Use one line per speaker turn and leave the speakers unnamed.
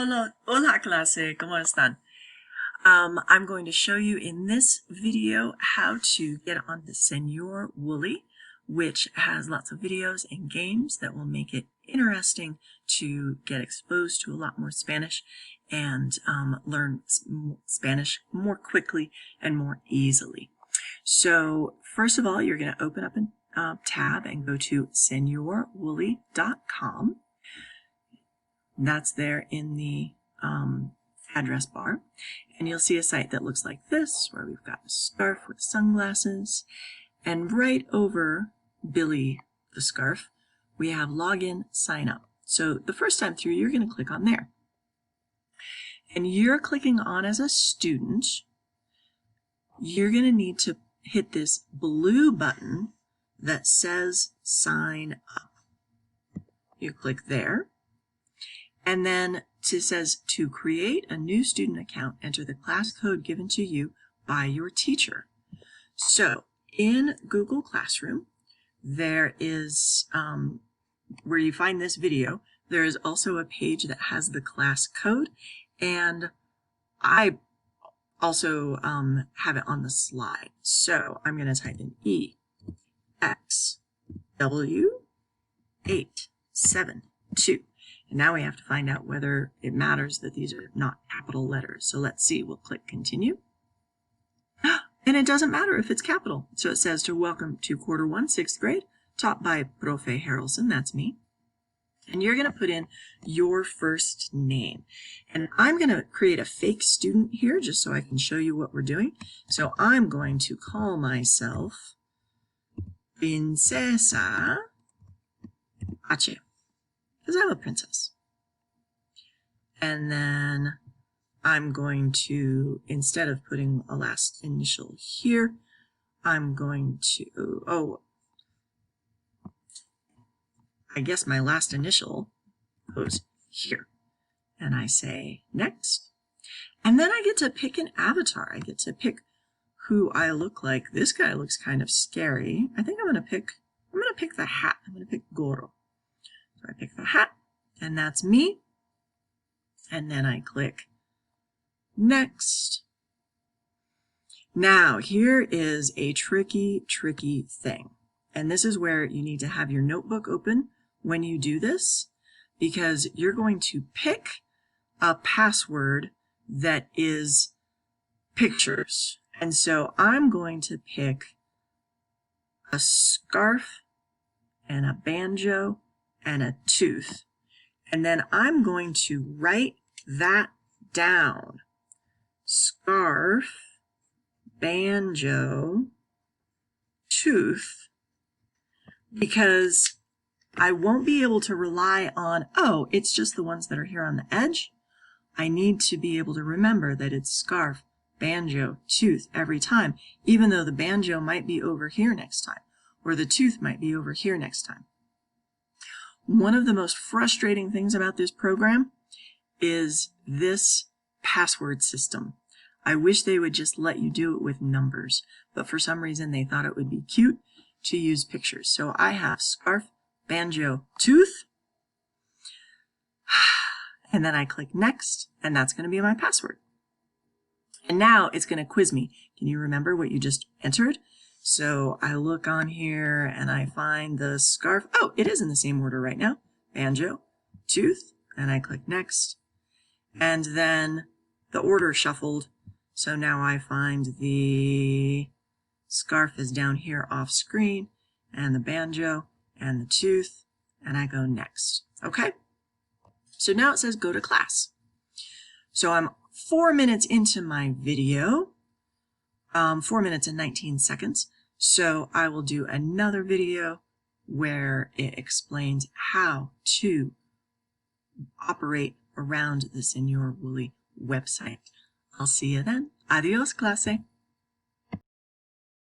Hola clase, ¿cómo están? I'm going to show you in this video how to get on the Senor Wooly, which has lots of videos and games that will make it interesting to get exposed to a lot more Spanish and learn Spanish more quickly and more easily. So first of all, you're going to open up a tab and go to senorwooly.com. That's there in the address bar, and you'll see a site that looks like this, where we've got a scarf with sunglasses, and right over Billy the scarf we have login, sign up. So the first time through, you're going to click on there, and you're clicking on as a student. You're going to need to hit this blue button that says sign up. You click there. And then it says to create a new student account, enter the class code given to you by your teacher. So in Google Classroom, there is, where you find this video, there is also a page that has the class code, and I also have it on the slide. So I'm going to type in EXW872. And now we have to find out whether it matters that these are not capital letters. So let's see. We'll click continue. And it doesn't matter if it's capital. So it says to welcome to quarter 1, 6th grade, taught by Profe Harrelson. That's me. And you're going to put in your first name. And I'm going to create a fake student here just so I can show you what we're doing. So I'm going to call myself Princesa H, because I'm a princess. And then I'm going to, instead of putting a last initial here, I'm going to, I guess my last initial goes here. And I say next. And then I get to pick an avatar. I get to pick who I look like. This guy looks kind of scary. I think I'm going to pick the hat. I'm going to pick Goro. So I pick the hat, and that's me. And then I click next. Now, here is a tricky thing. And this is where you need to have your notebook open when you do this, because you're going to pick a password that is pictures. And so I'm going to pick a scarf and a banjo and a tooth. And then I'm going to write that down. Scarf, banjo, tooth, because I won't be able to rely on, oh, it's just the ones that are here on the edge. I need to be able to remember that it's scarf, banjo, tooth every time, even though the banjo might be over here next time, or the tooth might be over here next time. One of the most frustrating things about this program is this password system. I wish they would just let you do it with numbers, but for some reason they thought it would be cute to use pictures. So I have scarf, banjo, tooth, and then I click next, and that's going to be my password. And now it's going to quiz me. Can you remember what you just entered? So I look on here and I find the scarf. Oh, it is in the same order right now. Banjo, tooth, and I click next. And then the order shuffled. So now I find the scarf is down here off screen, and the banjo and the tooth, and I go next. Okay? So now it says go to class. So I'm 4 minutes into my video. 4 minutes and 19 seconds. So I will do another video where it explains how to operate around the Senor Wooly website. I'll see you then. Adios, clase.